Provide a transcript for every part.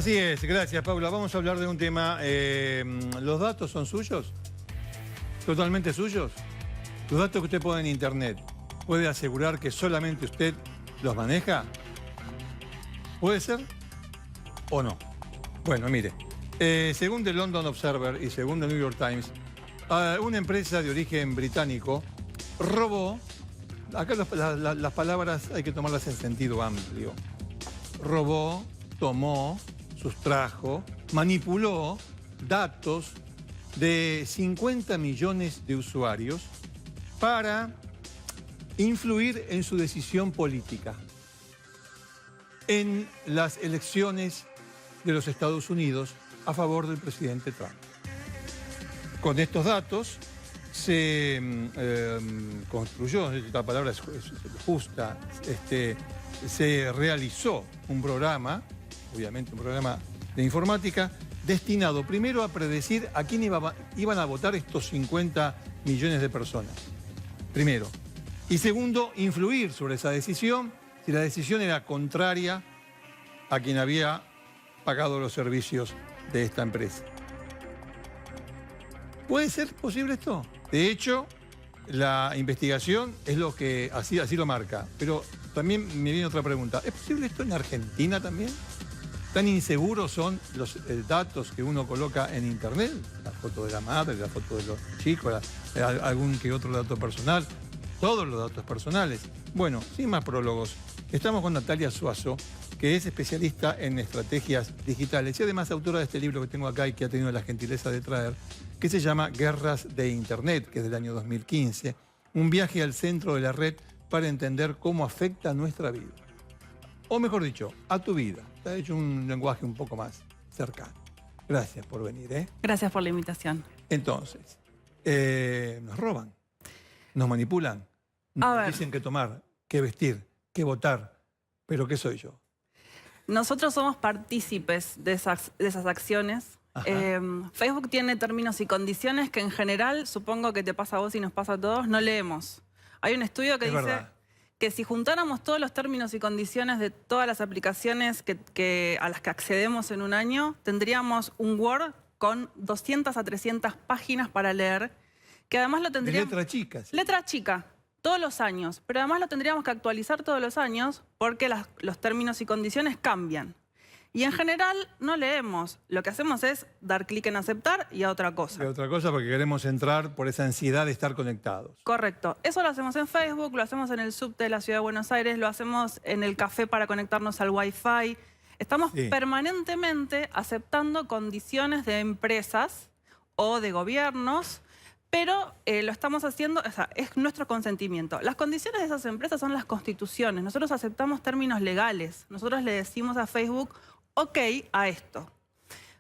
Así es, gracias Paula. Vamos a hablar de un tema. ¿Los datos son suyos? ¿Totalmente suyos? ¿Los datos que usted pone en internet, puede asegurar que solamente usted los maneja? ¿Puede ser o no? Bueno, mire, según The London Observer y según The New York Times, una empresa de origen británico robó, acá las palabras hay que tomarlas en sentido amplio, robó, tomó, sustrajo, manipuló datos de 50 millones de usuarios para influir en su decisión política en las elecciones de los Estados Unidos a favor del presidente Trump. Con estos datos se construyó, esta palabra es justa, se realizó un programa, obviamente un programa de informática, destinado primero a predecir a quién iban a votar estos 50 millones de personas. Primero. Y segundo, influir sobre esa decisión si la decisión era contraria a quien había pagado los servicios de esta empresa. ¿Puede ser posible esto? De hecho, la investigación es lo que así lo marca. Pero también me viene otra pregunta. ¿Es posible esto en Argentina también? ¿Tan inseguros son los datos que uno coloca en internet? La foto de la madre, la foto de los chicos, algún que otro dato personal, todos los datos personales. Bueno, sin más prólogos, estamos con Natalia Suazo, que es especialista en estrategias digitales y además autora de este libro que tengo acá y que ha tenido la gentileza de traer, que se llama Guerras de Internet, que es del año 2015, un viaje al centro de la red para entender cómo afecta nuestra vida. O mejor dicho, a tu vida. Te ha hecho un lenguaje un poco más cercano. Gracias por venir, ¿eh? Gracias por la invitación. Entonces, nos roban, nos manipulan, nos dicen qué tomar, qué vestir, qué votar. ¿Pero qué soy yo? Nosotros somos partícipes de esas acciones. Facebook tiene términos y condiciones que en general, supongo que te pasa a vos y nos pasa a todos, no leemos. Hay un estudio que dice que si juntáramos todos los términos y condiciones de todas las aplicaciones a las que accedemos en un año, tendríamos un Word con 200 a 300 páginas para leer, que además lo tendríamos... De letra chica. Sí. Letra chica, todos los años, pero además lo tendríamos que actualizar todos los años porque los términos y condiciones cambian. Y en general no leemos, lo que hacemos es dar clic en aceptar y a otra cosa. Y a otra cosa porque queremos entrar por esa ansiedad de estar conectados. Correcto. Eso lo hacemos en Facebook, lo hacemos en el subte de la Ciudad de Buenos Aires, lo hacemos en el café para conectarnos al Wi-Fi. Estamos permanentemente aceptando condiciones de empresas o de gobiernos, pero lo estamos haciendo, o sea, es nuestro consentimiento. Las condiciones de esas empresas son las constituciones. Nosotros aceptamos términos legales. Nosotros le decimos a Facebook, ok a esto.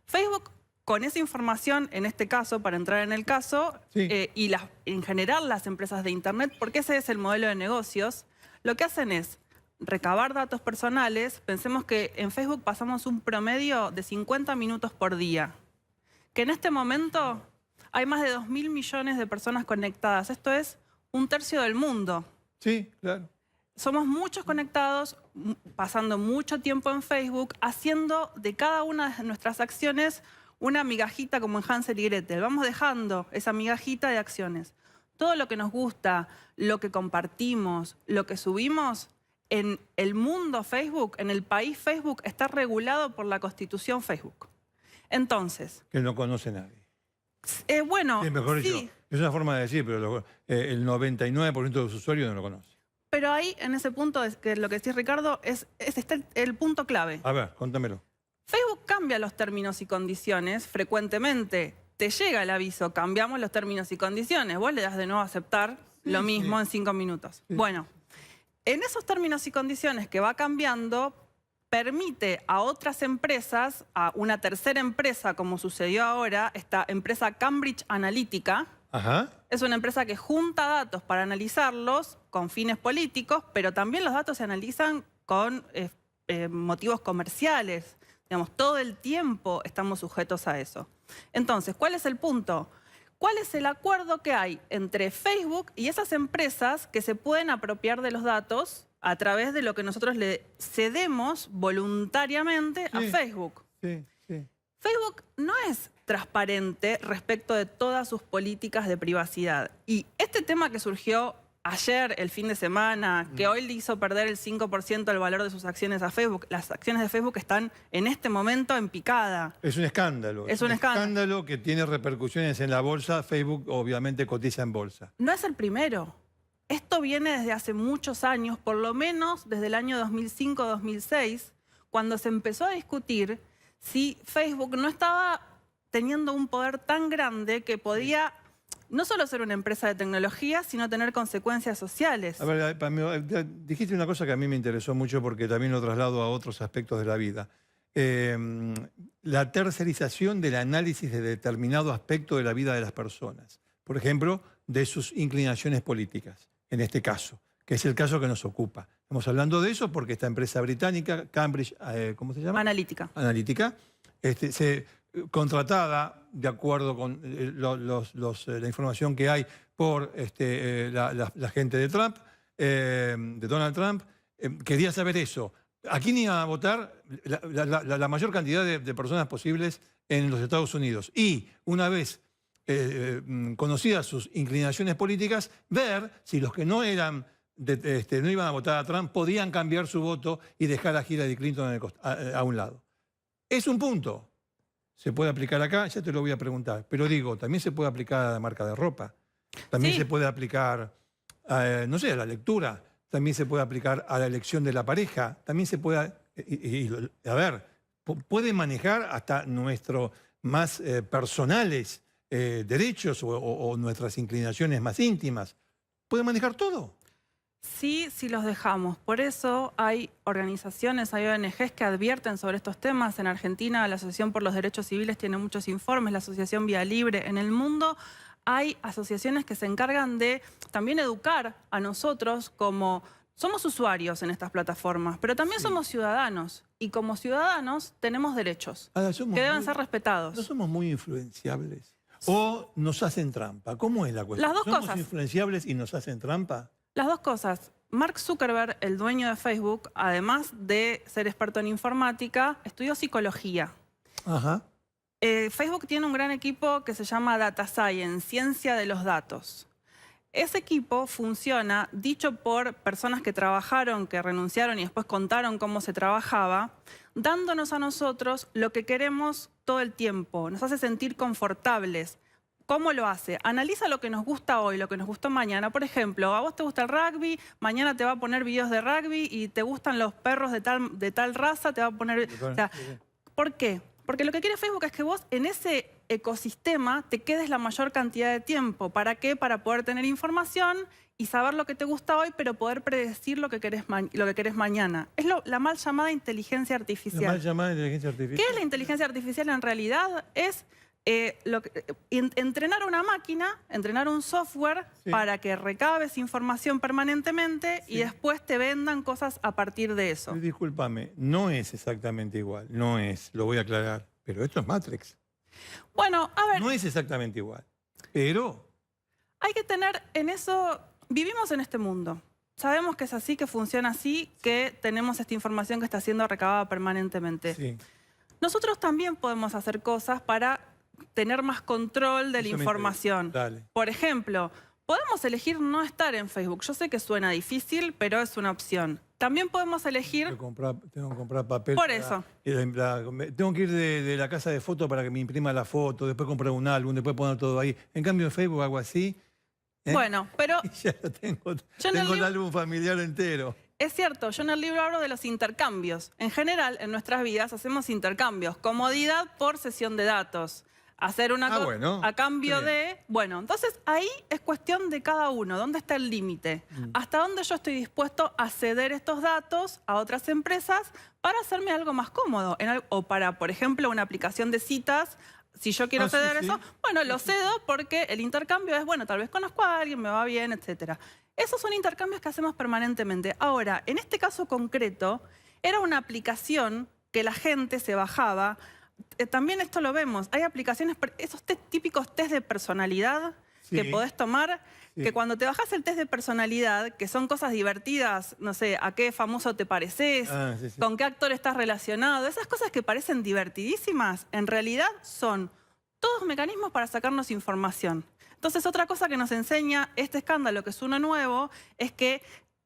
Facebook, con esa información, en este caso, para entrar en el caso, y en general las empresas de Internet, porque ese es el modelo de negocios, lo que hacen es recabar datos personales. Pensemos que en Facebook pasamos un promedio de 50 minutos por día, que en este momento hay más de 2.000 millones de personas conectadas. Esto es un tercio del mundo. Sí, claro. Somos muchos conectados, pasando mucho tiempo en Facebook, haciendo de cada una de nuestras acciones una migajita como en Hansel y Gretel. Vamos dejando esa migajita de acciones. Todo lo que nos gusta, lo que compartimos, lo que subimos, en el mundo Facebook, en el país Facebook, está regulado por la Constitución Facebook. Entonces... Que no conoce nadie. Bueno, sí, mejor dicho, es una forma de decir, pero el 99% de los usuarios no lo conoce. Pero ahí, en ese punto, que lo que decís, Ricardo, está el punto clave. A ver, contámelo. Facebook cambia los términos y condiciones frecuentemente. Te llega el aviso, cambiamos los términos y condiciones. Vos le das de nuevo a aceptar lo mismo en 5 minutos. Sí. Bueno, en esos términos y condiciones que va cambiando, permite a otras empresas, a una tercera empresa, como sucedió ahora, esta empresa Cambridge Analytica. Es una empresa que junta datos para analizarlos con fines políticos, pero también los datos se analizan con motivos comerciales. Digamos, todo el tiempo estamos sujetos a eso. Entonces, ¿cuál es el punto? ¿Cuál es el acuerdo que hay entre Facebook y esas empresas que se pueden apropiar de los datos a través de lo que nosotros le cedemos voluntariamente a Facebook? Sí, sí. Facebook no es transparente respecto de todas sus políticas de privacidad. Y este tema que surgió ayer, el fin de semana, que hoy le hizo perder el 5% del valor de sus acciones a Facebook, las acciones de Facebook están en este momento en picada. Es un escándalo. Es un escándalo que tiene repercusiones en la bolsa. Facebook obviamente cotiza en bolsa. No es el primero. Esto viene desde hace muchos años, por lo menos desde el año 2005-2006, cuando se empezó a discutir si Facebook no estaba teniendo un poder tan grande que podía no solo ser una empresa de tecnología, sino tener consecuencias sociales. A ver, dijiste una cosa que a mí me interesó mucho porque también lo traslado a otros aspectos de la vida. La tercerización del análisis de determinado aspecto de la vida de las personas. Por ejemplo, de sus inclinaciones políticas, en este caso, que es el caso que nos ocupa. Estamos hablando de eso porque esta empresa británica, Cambridge, ¿cómo se llama? Analytica. Analytica, contratada, de acuerdo con la información que hay por la gente de Trump, de Donald Trump, quería saber eso. ¿A quién iban a votar la mayor cantidad de personas posibles en los Estados Unidos? Y una vez conocidas sus inclinaciones políticas, ver si los que no eran no iban a votar a Trump podían cambiar su voto y dejar a Hillary Clinton a un lado. Es un punto. Se puede aplicar acá, ya te lo voy a preguntar. Pero digo, también se puede aplicar a la marca de ropa. También se puede aplicar, no sé, a la lectura. También se puede aplicar a la elección de la pareja. También se puede, a ver, puede manejar hasta nuestros más personales derechos o nuestras inclinaciones más íntimas. Puede manejar todo. Sí, sí los dejamos. Por eso hay organizaciones, hay ONGs que advierten sobre estos temas. En Argentina, la Asociación por los Derechos Civiles tiene muchos informes, la Asociación Vía Libre. En el mundo hay asociaciones que se encargan de también educar a nosotros como... Somos usuarios en estas plataformas, pero también somos ciudadanos. Y como ciudadanos tenemos derechos que deben ser respetados. ¿No somos muy influenciables? ¿O nos hacen trampa? ¿Cómo es la cuestión? Las dos cosas. ¿Somos influenciables y nos hacen trampa? Las dos cosas. Mark Zuckerberg, el dueño de Facebook, además de ser experto en informática, estudió psicología. Ajá. Facebook tiene un gran equipo que se llama Data Science, ciencia de los datos. Ese equipo funciona, dicho por personas que trabajaron, que renunciaron y después contaron cómo se trabajaba, dándonos a nosotros lo que queremos todo el tiempo. Nos hace sentir confortables. ¿Cómo lo hace? Analiza lo que nos gusta hoy, lo que nos gustó mañana. Por ejemplo, a vos te gusta el rugby, mañana te va a poner videos de rugby y te gustan los perros de tal raza, te va a poner... O sea, ¿por qué? Porque lo que quiere Facebook es que vos en ese ecosistema te quedes la mayor cantidad de tiempo. ¿Para qué? Para poder tener información y saber lo que te gusta hoy, pero poder predecir lo que querés mañana. Es la mal llamada inteligencia artificial. La mal llamada inteligencia artificial. ¿Qué es la inteligencia artificial en realidad? Es... entrenar una máquina, entrenar un software para que recabes información permanentemente y después te vendan cosas a partir de eso. Discúlpame, no es exactamente igual, no es, lo voy a aclarar, pero esto es Matrix. Bueno, a ver... No es exactamente igual, pero... Hay que tener en eso... Vivimos en este mundo. Sabemos que es así, que funciona así, que tenemos esta información que está siendo recabada permanentemente. Sí. Nosotros también podemos hacer cosas para tener más control de la información. Por ejemplo, podemos elegir no estar en Facebook. Yo sé que suena difícil, pero es una opción. También podemos elegir... Tengo que comprar papel. Por eso. Tengo que ir de la casa de fotos para que me imprima la foto, después comprar un álbum, después poner todo ahí. En cambio en Facebook hago así. Bueno, pero... Ya lo tengo el álbum familiar entero. Es cierto, yo en el libro hablo de los intercambios. En general, en nuestras vidas hacemos intercambios. Comodidad por sesión de datos. Hacer una cosa a cambio de... Bueno, entonces ahí es cuestión de cada uno. ¿Dónde está el límite? ¿Hasta dónde yo estoy dispuesto a ceder estos datos a otras empresas para hacerme algo más cómodo? O para, por ejemplo, una aplicación de citas. Si yo quiero ceder eso, bueno, lo cedo porque el intercambio es, bueno, tal vez conozco a alguien, me va bien, etcétera. Esos son intercambios que hacemos permanentemente. Ahora, en este caso concreto, era una aplicación que la gente se bajaba. También esto lo vemos. Hay aplicaciones, esos típicos test de personalidad Sí. que podés tomar, Sí. que cuando te bajás el test de personalidad, que son cosas divertidas, no sé, a qué famoso te pareces, Sí, sí. con qué actor estás relacionado, esas cosas que parecen divertidísimas, en realidad son todos mecanismos para sacarnos información. Entonces, otra cosa que nos enseña este escándalo, que es uno nuevo, es que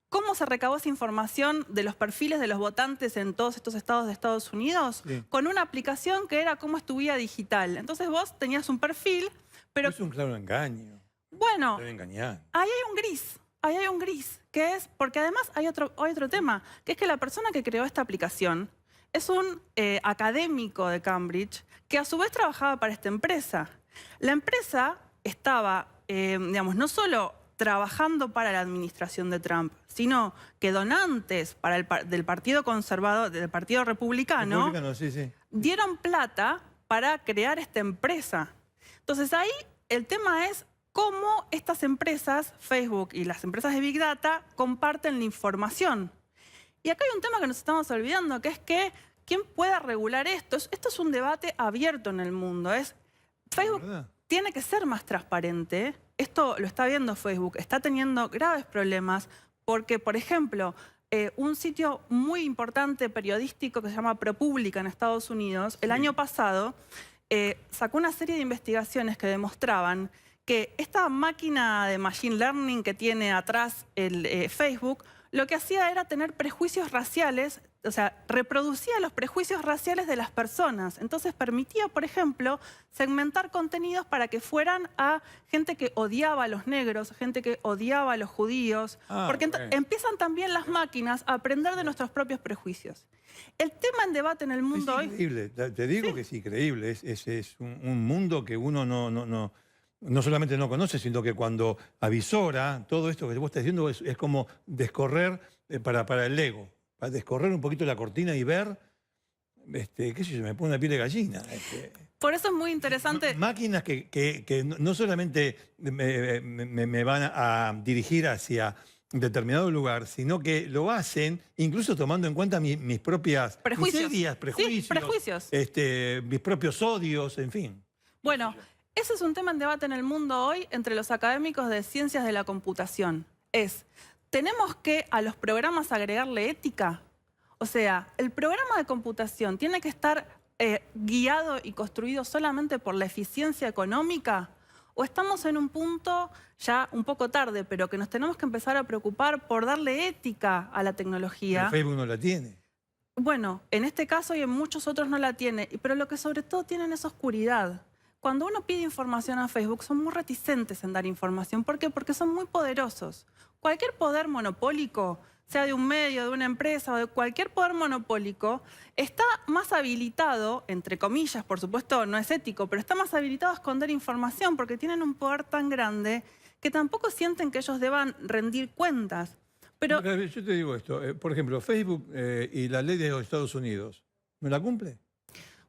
cómo se recabó esa información de los perfiles de los votantes en todos estos estados de Estados Unidos, Sí. con una aplicación que era cómo es tu vida digital. Entonces vos tenías un perfil, pero Es un claro engaño. bueno, Te debe engañar. ahí hay un gris, que es, porque además hay otro tema, que es que la persona que creó esta aplicación es un académico de Cambridge que a su vez trabajaba para esta empresa. La empresa estaba, digamos, no solo trabajando para la administración de Trump, sino que donantes del Partido Conservador, del Partido Republicano, Sí, sí. dieron plata para crear esta empresa. Entonces ahí el tema es cómo estas empresas, Facebook y las empresas de Big Data, comparten la información. Y acá hay un tema que nos estamos olvidando, que es que ¿quién puede regular esto? Esto es un debate abierto en el mundo. Facebook tiene que ser más transparente. Esto lo está viendo Facebook, está teniendo graves problemas porque, por ejemplo, un sitio muy importante periodístico que se llama ProPublica en Estados Unidos, el año pasado sacó una serie de investigaciones que demostraban que esta máquina de machine learning que tiene atrás el Facebook, lo que hacía era tener prejuicios raciales, o sea, reproducía los prejuicios raciales de las personas. Entonces permitía, por ejemplo, segmentar contenidos para que fueran a gente que odiaba a los negros, gente que odiaba a los judíos, porque empiezan también las máquinas a aprender de nuestros propios prejuicios. El tema en debate en el mundo hoy... Es increíble, te digo que es increíble, es un mundo que uno no solamente no conoce, sino que cuando avisora, todo esto que vos estás diciendo es como descorrer para el ego, para descorrer un poquito la cortina y ver, qué sé yo, me pone una piel de gallina. Por eso es muy interesante... Máquinas que no solamente me van a dirigir hacia determinado lugar, sino que lo hacen incluso tomando en cuenta mis propias miserias, prejuicios, sí, prejuicios. Mis propios odios, en fin. Bueno, ese es un tema en debate en el mundo hoy entre los académicos de ciencias de la computación. ¿Tenemos que a los programas agregarle ética? O sea, ¿el programa de computación tiene que estar guiado y construido solamente por la eficiencia económica? ¿O estamos en un punto, ya un poco tarde, pero que nos tenemos que empezar a preocupar por darle ética a la tecnología? El Facebook no la tiene. Bueno, en este caso y en muchos otros no la tiene, pero lo que sobre todo tienen es oscuridad. Cuando uno pide información a Facebook, son muy reticentes en dar información. ¿Por qué? Porque son muy poderosos. Cualquier poder monopólico, sea de un medio, de una empresa o de cualquier poder monopólico, está más habilitado, entre comillas, por supuesto no es ético, pero está más habilitado a esconder información porque tienen un poder tan grande que tampoco sienten que ellos deban rendir cuentas. Pero yo te digo esto, por ejemplo, Facebook y la ley de los Estados Unidos, ¿no la cumple?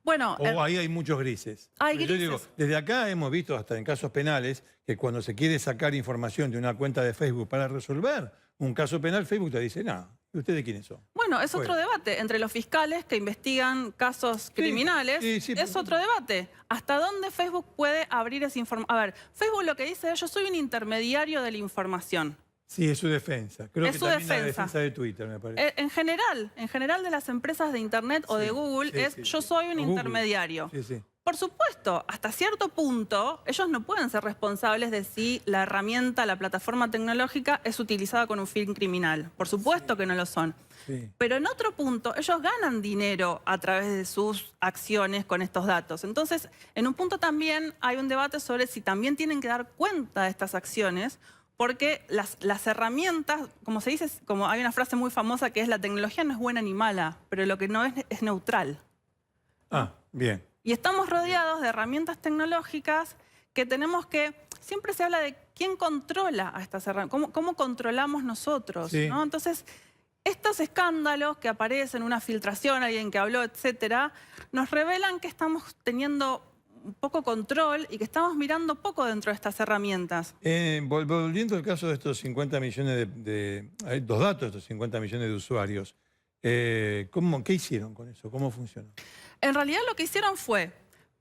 bueno, O ahí hay muchos grises. hay Yo digo, grises. desde acá hemos visto hasta en casos penales que cuando se quiere sacar información de una cuenta de Facebook para resolver un caso penal, Facebook te dice, no, ¿y ustedes quiénes son? Bueno, es otro debate entre los fiscales que investigan casos criminales. Sí, es otro debate. ¿Hasta dónde Facebook puede abrir esa información? A ver, Facebook lo que dice es, yo soy un intermediario de la información. Sí, es su defensa. Creo Es que su también la defensa. defensa de Twitter, me parece. En general de las empresas de Internet o de Google yo soy un Google. intermediario. Sí, sí. Por supuesto, hasta cierto punto, ellos no pueden ser responsables de si la herramienta, la plataforma tecnológica es utilizada con un fin criminal. Por supuesto que no lo son. Sí. Pero en otro punto, ellos ganan dinero a través de sus acciones con estos datos. Entonces, en un punto también hay un debate sobre si también tienen que dar cuenta de estas acciones, porque las herramientas, como se dice, como hay una frase muy famosa que es la tecnología no es buena ni mala, pero lo que no es neutral. Ah, bien. Y estamos rodeados de herramientas tecnológicas que tenemos que... Siempre se habla de quién controla a estas herramientas, cómo controlamos nosotros, Sí. ¿no? Entonces, estos escándalos que aparecen, una filtración, alguien que habló, etcétera, nos revelan que estamos teniendo un poco control y que estamos mirando poco dentro de estas herramientas. Volviendo al caso de estos 50 millones hay dos datos de estos 50 millones de usuarios, ¿qué hicieron con eso? ¿Cómo funcionó? En realidad lo que hicieron fue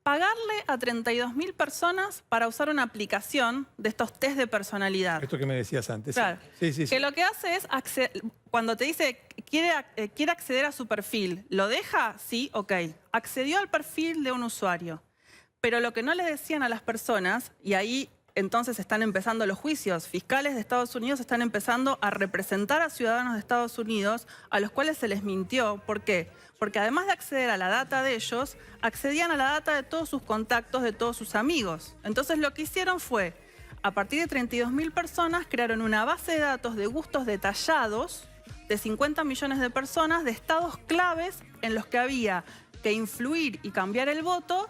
pagarle a 32.000 personas para usar una aplicación de estos test de personalidad. Esto que me decías antes. Claro. Sí, sí, sí. Que lo que hace es, cuando te dice quiere acceder a su perfil, ¿lo deja? Sí, ok. Accedió al perfil de un usuario. Pero lo que no le decían a las personas, y ahí entonces están empezando los juicios, fiscales de Estados Unidos están empezando a representar a ciudadanos de Estados Unidos a los cuales se les mintió. ¿Por qué? Porque además de acceder a la data de ellos, accedían a la data de todos sus contactos, de todos sus amigos. Entonces lo que hicieron fue, a partir de 32.000 personas, crearon una base de datos de gustos detallados de 50 millones de personas, de estados claves en los que había que influir y cambiar el voto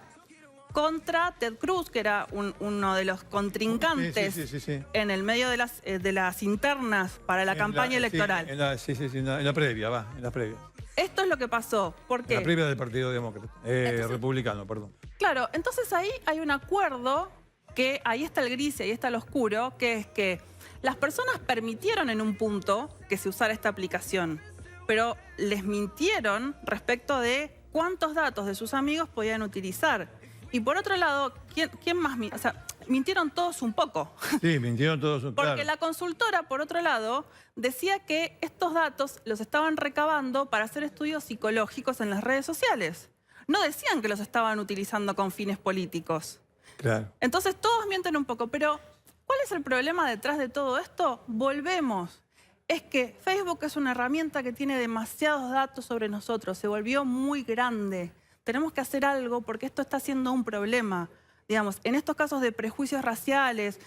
contra Ted Cruz, que era uno de los contrincantes en el medio de las internas para la campaña electoral. En la previa, en la previa. Esto es lo que pasó. ¿Por qué? En la previa del Partido Demócrata, Republicano, perdón. Claro, entonces ahí hay un acuerdo que ahí está el gris y ahí está el oscuro, que es que las personas permitieron en un punto que se usara esta aplicación, pero les mintieron respecto de cuántos datos de sus amigos podían utilizar. Y por otro lado, ¿quién más? O sea, mintieron todos un poco. Sí, mintieron todos un poco. Porque la consultora, por otro lado, decía que estos datos los estaban recabando para hacer estudios psicológicos en las redes sociales. No decían que los estaban utilizando con fines políticos. Claro. Entonces todos mienten un poco. Pero, ¿cuál es el problema detrás de todo esto? Volvemos. Es que Facebook es una herramienta que tiene demasiados datos sobre nosotros. Se volvió muy grande. Tenemos que hacer algo porque esto está siendo un problema. Digamos, en estos casos de prejuicios raciales,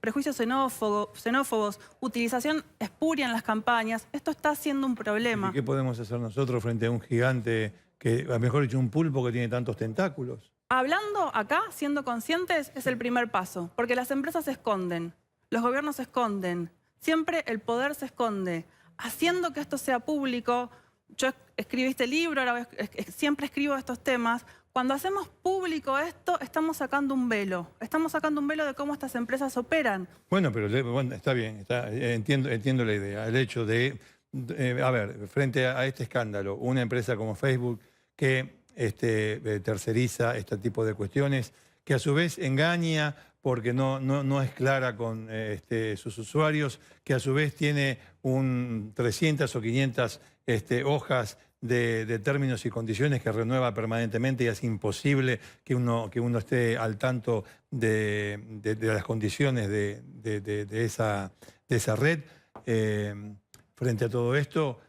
prejuicios xenófobos, utilización espuria en las campañas, esto está siendo un problema. ¿Y qué podemos hacer nosotros frente a un gigante, que, a mejor dicho, un pulpo que tiene tantos tentáculos? Hablando acá, siendo conscientes, es el primer paso. Porque las empresas se esconden, los gobiernos se esconden, siempre el poder se esconde. Haciendo que esto sea público. Yo escribí este libro, ahora siempre escribo estos temas. Cuando hacemos público esto, estamos sacando un velo. Estamos sacando un velo de cómo estas empresas operan. Bueno, pero está bien, entiendo la idea. El hecho de, a ver, frente a este escándalo, una empresa como Facebook que terceriza este tipo de cuestiones, que a su vez engaña porque no es clara con sus usuarios, que a su vez tiene 300 o 500 hojas de términos y condiciones que renueva permanentemente y es imposible que uno esté al tanto de las condiciones de esa red. Frente a todo esto,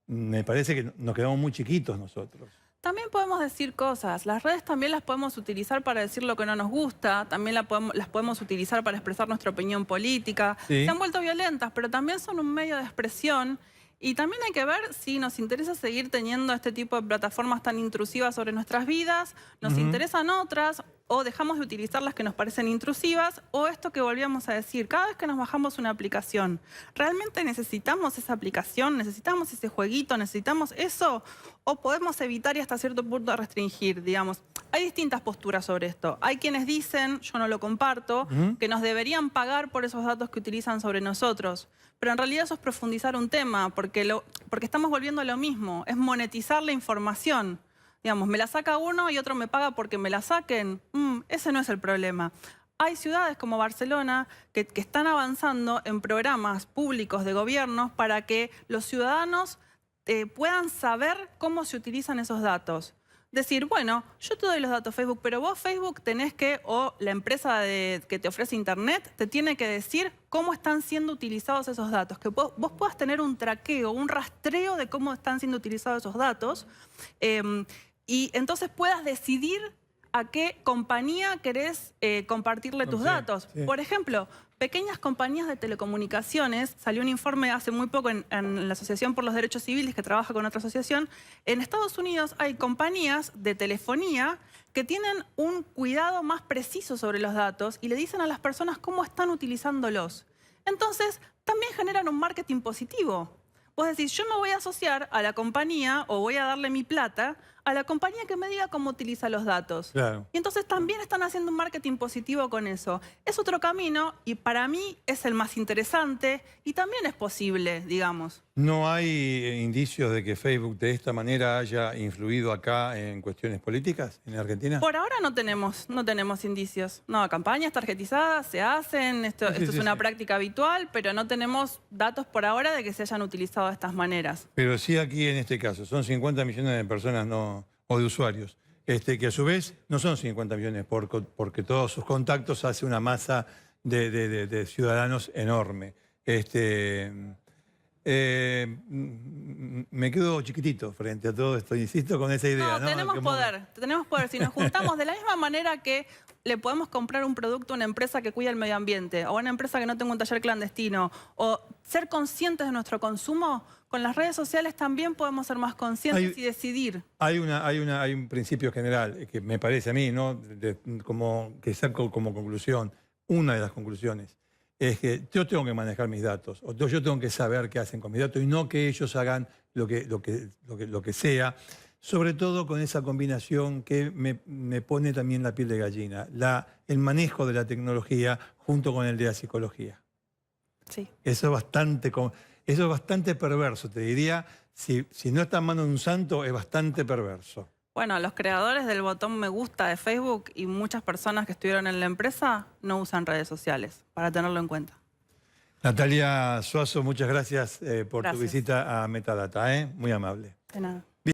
me parece que nos quedamos muy chiquitos nosotros. También podemos decir cosas. Las redes también las podemos utilizar para decir lo que no nos gusta, también las podemos utilizar para expresar nuestra opinión política. Sí. Se han vuelto violentas, pero también son un medio de expresión. Y también hay que ver si nos interesa seguir teniendo este tipo de plataformas tan intrusivas sobre nuestras vidas, nos interesan otras, o dejamos de utilizar las que nos parecen intrusivas, o esto que volvíamos a decir, cada vez que nos bajamos una aplicación, ¿realmente necesitamos esa aplicación? ¿Necesitamos ese jueguito? ¿Necesitamos eso? ¿O podemos evitar y hasta cierto punto restringir? Digamos, hay distintas posturas sobre esto. Hay quienes dicen, yo no lo comparto, que nos deberían pagar por esos datos que utilizan sobre nosotros. Pero en realidad eso es profundizar un tema, porque estamos volviendo a lo mismo, es monetizar la información. Digamos, me la saca uno y otro me paga porque me la saquen. Ese no es el problema. Hay ciudades como Barcelona que están avanzando en programas públicos de gobiernos para que los ciudadanos puedan saber cómo se utilizan esos datos. Decir, bueno, yo te doy los datos Facebook, pero vos Facebook tenés que, o la empresa que te ofrece Internet, te tiene que decir cómo están siendo utilizados esos datos. Que vos puedas tener un traqueo, un rastreo de cómo están siendo utilizados esos datos. Y entonces puedas decidir a qué compañía querés compartirle tus datos. Sí. Por ejemplo, pequeñas compañías de telecomunicaciones, salió un informe hace muy poco en la Asociación por los Derechos Civiles, que trabaja con otra asociación. En Estados Unidos hay compañías de telefonía que tienen un cuidado más preciso sobre los datos y le dicen a las personas cómo están utilizándolos. Entonces, también generan un marketing positivo. Vos decís, yo me voy a asociar a la compañía o voy a darle mi plata a la compañía que me diga cómo utiliza los datos. Claro. Y entonces también están haciendo un marketing positivo con eso. Es otro camino y para mí es el más interesante y también es posible, digamos. ¿No hay indicios de que Facebook de esta manera haya influido acá en cuestiones políticas en Argentina? Por ahora no tenemos indicios. No, campañas tarjetizadas se hacen, esto es una práctica habitual, pero no tenemos datos por ahora de que se hayan utilizado de estas maneras. Pero sí aquí en este caso, son 50 millones de personas o de usuarios, que a su vez no son 50 millones porque todos sus contactos hace una masa de ciudadanos enorme. Me quedo chiquitito frente a todo esto, insisto con esa idea. No, tenemos poder. Si nos juntamos de la misma manera que le podemos comprar un producto a una empresa que cuida el medio ambiente, o a una empresa que no tenga un taller clandestino, o ser conscientes de nuestro consumo, con las redes sociales también podemos ser más conscientes y decidir. Hay un principio general que me parece a mí, ¿no? Que saco como conclusión, una de las conclusiones. Es que yo tengo que manejar mis datos, o yo tengo que saber qué hacen con mis datos y no que ellos hagan lo que sea, sobre todo con esa combinación que me pone también la piel de gallina, el manejo de la tecnología junto con el de la psicología. Sí. Eso es bastante perverso, te diría, si no está en manos de un santo, es bastante perverso. Bueno, los creadores del botón me gusta de Facebook y muchas personas que estuvieron en la empresa no usan redes sociales, para tenerlo en cuenta. Natalia Suazo, muchas gracias por tu visita a Metadata, muy amable. De nada.